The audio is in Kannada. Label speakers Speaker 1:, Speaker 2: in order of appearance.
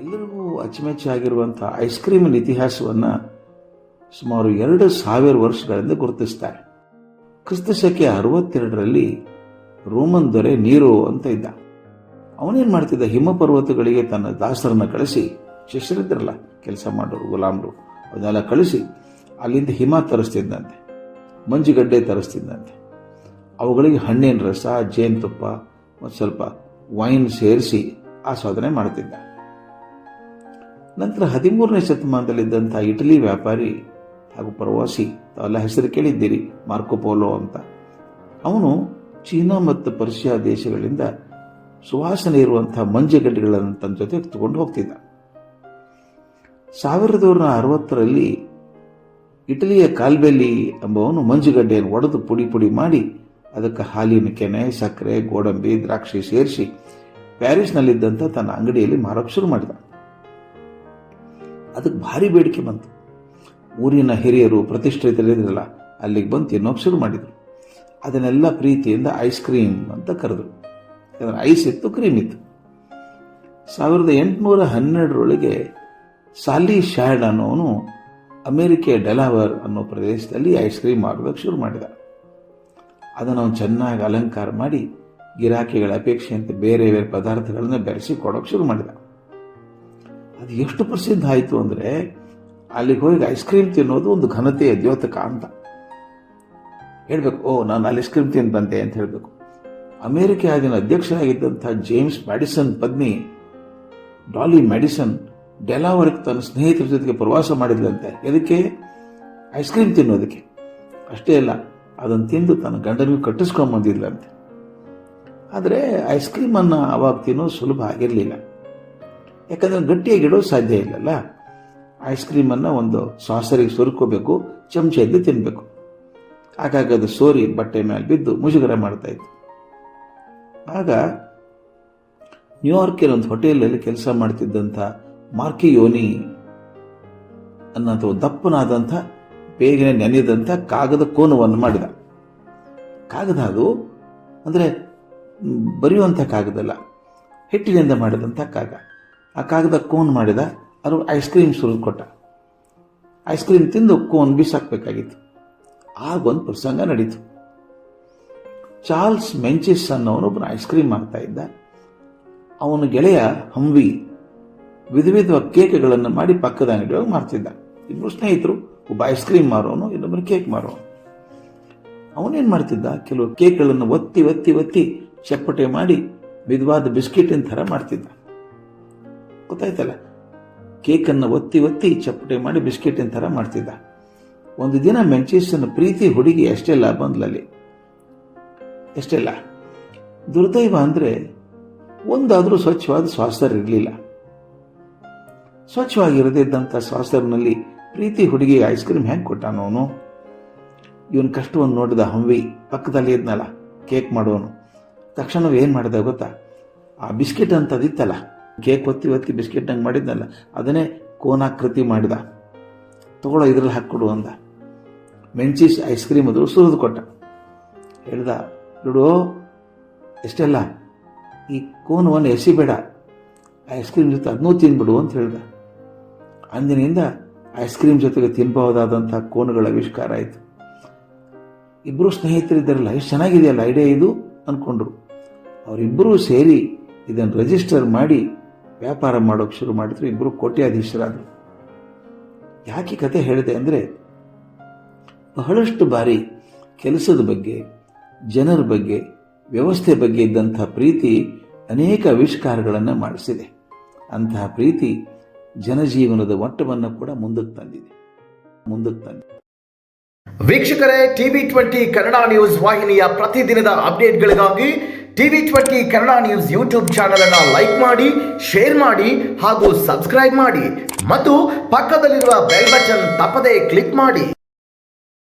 Speaker 1: ಎಲ್ಲರಿಗೂ ಅಚ್ಚುಮೆಚ್ಚಾಗಿರುವಂಥ ಐಸ್ ಕ್ರೀಮಿನ ಇತಿಹಾಸವನ್ನು ಸುಮಾರು 2000 ವರ್ಷಗಳಿಂದ ಗುರುತಿಸ್ತಾರೆ. ಕ್ರಿಸ್ತಶಕೆ 62ರಲ್ಲಿ ರೋಮನ್ ದೊರೆ ನೀರೋ ಅಂತ ಇದ್ದ. ಅವನೇನು ಮಾಡ್ತಿದ್ದ, ಹಿಮ ಪರ್ವತಗಳಿಗೆ ತನ್ನ ದಾಸರನ್ನು ಕಳಿಸಿ, ಶಿಷ್ಯರಿದ್ರಲ್ಲ ಕೆಲಸ ಮಾಡೋರು, ಗುಲಾಮರು, ಅದನ್ನೆಲ್ಲ ಕಳಿಸಿ ಅಲ್ಲಿಂದ ಹಿಮ ತರಿಸ್ತಿದ್ದಂತೆ, ಮಂಜುಗಡ್ಡೆ ತರಿಸ್ತಿದ್ದಂತೆ. ಅವುಗಳಿಗೆ ಹಣ್ಣಿನ ರಸ, ಜೇನುತುಪ್ಪ ಮತ್ತು ಸ್ವಲ್ಪ ವೈನ್ ಸೇರಿಸಿ ಆಸ್ವಾದನೆ ಮಾಡ್ತಿದ್ದ. ನಂತರ 13ನೇ ಶತಮಾನದಲ್ಲಿದ್ದಂಥ ಇಟಲಿ ವ್ಯಾಪಾರಿ ಹಾಗೂ ಪ್ರವಾಸಿ, ತಾವೆಲ್ಲ ಹೆಸರು ಕೇಳಿದ್ದೀರಿ, ಮಾರ್ಕೊ ಪೋಲೋ ಅಂತ. ಅವನು ಚೀನಾ ಮತ್ತು ಪರ್ಷಿಯಾ ದೇಶಗಳಿಂದ ಸುವಾಸನೆ ಇರುವಂಥ ಮಂಜುಗಡ್ಡೆಗಳನ್ನು ತನ್ನ ಜೊತೆ ತಗೊಂಡು ಹೋಗ್ತಿದ್ದ. 1160ರಲ್ಲಿ ಇಟಲಿಯ ಕಾಲ್ಬೆಲ್ಲಿ ಎಂಬವನು ಮಂಜುಗಡ್ಡೆಯನ್ನು ಒಡೆದು ಪುಡಿ ಪುಡಿ ಮಾಡಿ ಅದಕ್ಕೆ ಹಾಲಿನ ಕೆನೆ, ಸಕ್ಕರೆ, ಗೋಡಂಬಿ, ದ್ರಾಕ್ಷಿ ಸೇರಿಸಿ ಪ್ಯಾರಿಸ್ನಲ್ಲಿದ್ದಂಥ ತನ್ನ ಅಂಗಡಿಯಲ್ಲಿ ಮಾರೋಕ್ಕೆ ಶುರು ಮಾಡಿದ. ಅದಕ್ಕೆ ಭಾರಿ ಬೇಡಿಕೆ ಬಂತು. ಊರಿನ ಹಿರಿಯರು, ಪ್ರತಿಷ್ಠಿತರಿದ್ರಲ್ಲ, ಅಲ್ಲಿಗೆ ಬಂದು ತಿನ್ನೋಕೆ ಶುರು ಮಾಡಿದರು. ಅದನ್ನೆಲ್ಲ ಪ್ರೀತಿಯಿಂದ ಐಸ್ ಕ್ರೀಮ್ ಅಂತ ಕರೆದರು. ಯಾಕಂದರೆ ಐಸ್ ಇತ್ತು, ಕ್ರೀಮ್ ಇತ್ತು. 1812ರೊಳಗೆ ಸಾಲಿ ಶ್ಯಾಡ್ ಅನ್ನೋನು ಅಮೆರಿಕೆಯ ಡೆಲಾವರ್ ಅನ್ನೋ ಪ್ರದೇಶದಲ್ಲಿ ಐಸ್ ಕ್ರೀಮ್ ಮಾರೋದಕ್ಕೆ ಶುರು ಮಾಡಿದ. ಅದನ್ನು ಅವನು ಚೆನ್ನಾಗಿ ಅಲಂಕಾರ ಮಾಡಿ ಗಿರಾಕಿಗಳ ಅಪೇಕ್ಷೆಯಂತೆ ಬೇರೆ ಬೇರೆ ಪದಾರ್ಥಗಳನ್ನ ಬೆರೆಸಿ ಕೊಡೋಕೆ ಶುರು ಮಾಡಿದ. ಅದು ಎಷ್ಟು ಪ್ರಸಿದ್ಧ ಆಯಿತು ಅಂದರೆ, ಅಲ್ಲಿಗೆ ಹೋಗಿ ಐಸ್ ಕ್ರೀಮ್ ತಿನ್ನೋದು ಒಂದು ಘನತೆಯ ದ್ಯೋತಕ ಅಂತ ಹೇಳಬೇಕು. ನಾನು ಅಲ್ಲಿ ಐಸ್ ಕ್ರೀಮ್ ತಿಂದು ಬಂದೆ ಅಂತ ಹೇಳಬೇಕು. ಅಮೆರಿಕ ಆಗಿನ ಅಧ್ಯಕ್ಷರಾಗಿದ್ದಂಥ ಜೇಮ್ಸ್ ಮ್ಯಾಡಿಸನ್ ಪತ್ನಿ ಡಾಲಿ ಮ್ಯಾಡಿಸನ್ ಡೆಲಾವರ್ಗೆ ತನ್ನ ಸ್ನೇಹಿತರ ಜೊತೆಗೆ ಪ್ರವಾಸ ಮಾಡಿದ್ಲಂತೆ. ಎದಕ್ಕೆ? ಐಸ್ ಕ್ರೀಮ್ ತಿನ್ನೋದಕ್ಕೆ. ಅಷ್ಟೇ ಅಲ್ಲ, ಅದನ್ನು ತಿಂದು ತನ್ನ ಗಂಡನಿಗೂ ಕಟ್ಟಿಸ್ಕೊಂಬಂದಿದ್ಲಂತೆ. ಆದರೆ ಐಸ್ ಕ್ರೀಮನ್ನು ಅವಾಗ ತಿನ್ನೋದು ಸುಲಭ ಆಗಿರಲಿಲ್ಲ. ಯಾಕಂದರೆ ಗಟ್ಟಿಯಾಗಿ ಇಡೋದು ಸಾಧ್ಯ ಇಲ್ಲಲ್ಲ. ಐಸ್ ಕ್ರೀಮನ್ನು ಒಂದು ಸಾಸರಿಗೆ ಸುರುಕೋಬೇಕು, ಚಮಚೆಯಲ್ಲಿ ತಿನ್ನಬೇಕು. ಹಾಗಾಗಿ ಅದು ಸೋರಿ ಬಟ್ಟೆ ಮೇಲೆ ಬಿದ್ದು ಮುಜುಗರ ಮಾಡ್ತಾ ಇತ್ತು. ಆಗ ನ್ಯೂಯಾರ್ಕಿನ ಒಂದು ಹೋಟೆಲಲ್ಲಿ ಕೆಲಸ ಮಾಡ್ತಿದ್ದಂಥ ಮಾರ್ಕಿಯೋನಿ ಅನ್ನೋಂಥ ದಪ್ಪನಾದಂಥ, ಬೇಗನೆ ನೆನೆದಂಥ ಕಾಗದ ಕೋನವನ್ನು ಮಾಡಿದ. ಕಾಗದ ಅದು ಅಂದರೆ ಬರೆಯುವಂಥ ಕಾಗದಲ್ಲ, ಹಿಟ್ಟಿನಿಂದ ಮಾಡಿದಂಥ ಕಾಗದ. ಆ ಕಾಗದ ಕೋನ್ ಮಾಡಿದ, ಅದು ಐಸ್ ಕ್ರೀಮ್ ಸುರಿದು ಕೊಟ್ಟ. ಐಸ್ ಕ್ರೀಮ್ ತಿಂದು ಕೋನ್ ಬಿಸಾಕಬೇಕಾಗಿತ್ತು. ಆಗೊಂದು ಪ್ರಸಂಗ ನಡೀತು. ಚಾರ್ಲ್ಸ್ ಮೆಂಚಿಸ್ ಅನ್ನೋನೊಬ್ಬನ ಐಸ್ ಕ್ರೀಮ್ ಮಾಡ್ತಾ ಇದ್ದ. ಅವನ ಗೆಳೆಯ ಹಂವಿ ವಿಧ ವಿಧ ಕೇಕ್ಗಳನ್ನು ಮಾಡಿ ಪಕ್ಕದ ಅಂಗಡಿಯೊಳಗೆ ಮಾರ್ತಿದ್ದ. ಇಬ್ಬರು ಸ್ನೇಹಿತರು, ಒಬ್ಬ ಐಸ್ ಕ್ರೀಮ್ ಮಾರೋನು, ಇನ್ನೊಬ್ಬರು ಕೇಕ್ ಮಾರೋನು. ಅವನೇನು ಮಾಡ್ತಿದ್ದ, ಕೆಲವು ಕೇಕ್ಗಳನ್ನು ಒತ್ತಿ ಒತ್ತಿ ಒತ್ತಿ ಚಪ್ಪಟೆ ಮಾಡಿ ವಿಧವಾದ ಬಿಸ್ಕಿಟಿನ ಥರ ಮಾಡ್ತಿದ್ದ. ಗೊತ್ತಾಯ್ತಲ್ಲ, ಕೇಕನ್ನು ಒತ್ತಿ ಒತ್ತಿ ಚಪ್ಪಟೆ ಮಾಡಿ ಬಿಸ್ಕಿಟಿನ ಥರ ಮಾಡ್ತಿದ್ದ. ಒಂದು ದಿನ ಮೆಂಚಿಸನ ಪ್ರೀತಿ ಹುಡುಗಿ ಎಷ್ಟೆಲ್ಲ ಬಂದ್ಲಲ್ಲಿ. ಎಷ್ಟೆಲ್ಲ ದುರ್ದೈವ ಅಂದರೆ, ಒಂದಾದರೂ ಸ್ವಚ್ಛವಾದ ಸ್ವಾಸ್ಥ್ಯ ಇರಲಿಲ್ಲ. ಸ್ವಚ್ಛವಾಗಿರದಿದ್ದಂಥ ಸ್ವಾಸ್ಥ್ಯನಲ್ಲಿ ಪ್ರೀತಿ ಹುಡುಗಿ ಐಸ್ ಕ್ರೀಮ್ ಹೆಂಗೆ ಕೊಟ್ಟಾನವನು? ಇವನ್ ಕಷ್ಟವನ್ನು ನೋಡಿದ ಹಂವಿ ಪಕ್ಕದಲ್ಲಿ ಇದ್ನಲ್ಲ ಕೇಕ್ ಮಾಡೋನು, ತಕ್ಷಣ ಏನು ಮಾಡಿದ ಗೊತ್ತಾ? ಆ ಬಿಸ್ಕಿಟ್ ಅಂತದಿತ್ತಲ್ಲ, ಕೇಕ್ ಒತ್ತಿ ಒತ್ತಿ ಬಿಸ್ಕಿಟ್ ಹಂಗೆ ಮಾಡಿದ್ನಲ್ಲ, ಅದನ್ನೇ ಕೋನಾಕೃತಿ ಮಾಡಿದ. ತಗೊಳ್ಳೋ ಇದ್ರಲ್ಲಿ ಹಾಕ್ಕೊಡು ಅಂದ. ಮೆಂಚಿಸ್ ಐಸ್ ಕ್ರೀಮ್ ಅದು ಸುರಿದು ಕೊಟ್ಟ. ಹೇಳ್ದ, ನೋಡು ಎಷ್ಟೆಲ್ಲ, ಈ ಕೋನವನ್ನು ಎಸಿಬೇಡ, ಐಸ್ ಕ್ರೀಮ್ ಜೊತೆ ಅದನ್ನೂ ತಿನ್ಬಿಡು ಅಂತ ಹೇಳ್ದ. ಅಂದಿನಿಂದ ಐಸ್ ಕ್ರೀಮ್ ಜೊತೆಗೆ ತಿನ್ಬಹುದಾದಂಥ ಕೋನುಗಳ ಆವಿಷ್ಕಾರ ಆಯಿತು. ಇಬ್ಬರು ಸ್ನೇಹಿತರಿದ್ದಾರಲ್ಲ, ಎಷ್ಟು ಚೆನ್ನಾಗಿದೆಯಲ್ಲ ಐಡಿಯಾ ಇದು ಅಂದ್ಕೊಂಡ್ರು. ಅವರಿಬ್ಬರೂ ಸೇರಿ ಇದನ್ನು ರಿಜಿಸ್ಟರ್ ಮಾಡಿ ವ್ಯಾಪಾರ ಮಾಡೋಕ್ಕೆ ಶುರು ಮಾಡಿದ್ರು. ಇಬ್ಬರು ಕೋಟ್ಯಾಧೀಶರಾದರು. ಯಾಕೆ ಕತೆ ಹೇಳಿದೆ ಅಂದರೆ, ಬಹಳಷ್ಟು ಬಾರಿ ಕೆಲಸದ ಬಗ್ಗೆ, ಜನರ ಬಗ್ಗೆ, ವ್ಯವಸ್ಥೆ ಬಗ್ಗೆ ಇದ್ದಂಥ ಪ್ರೀತಿ ಅನೇಕ ಆವಿಷ್ಕಾರಗಳನ್ನು ಮಾಡಿಸಿದೆ. ಅಂತಹ ಪ್ರೀತಿ ಜನಜೀವನದ ಮಟ್ಟವನ್ನು ಕೂಡ ಮುಂದಕ್ಕೆ ತಂದಿದೆ.
Speaker 2: ವೀಕ್ಷಕರೇ, TV20 ಕನ್ನಡ ನ್ಯೂಸ್ ವಾಹಿನಿಯ ಪ್ರತಿದಿನದ ಅಪ್ಡೇಟ್ಗಳಿಗಾಗಿ TV20 Kannada news YouTube channel ಅನ್ನು ಲೈಕ್ ಮಾಡಿ, ಶೇರ್ ಮಾಡಿ ಹಾಗೂ ಸಬ್ಸ್ಕ್ರೈಬ್ ಮಾಡಿ ಮತ್ತು ಪಕ್ಕದಲ್ಲಿರುವ ಬೆಲ್ ಬಟನ್ ತಪ್ಪದೇ ಕ್ಲಿಕ್ ಮಾಡಿ.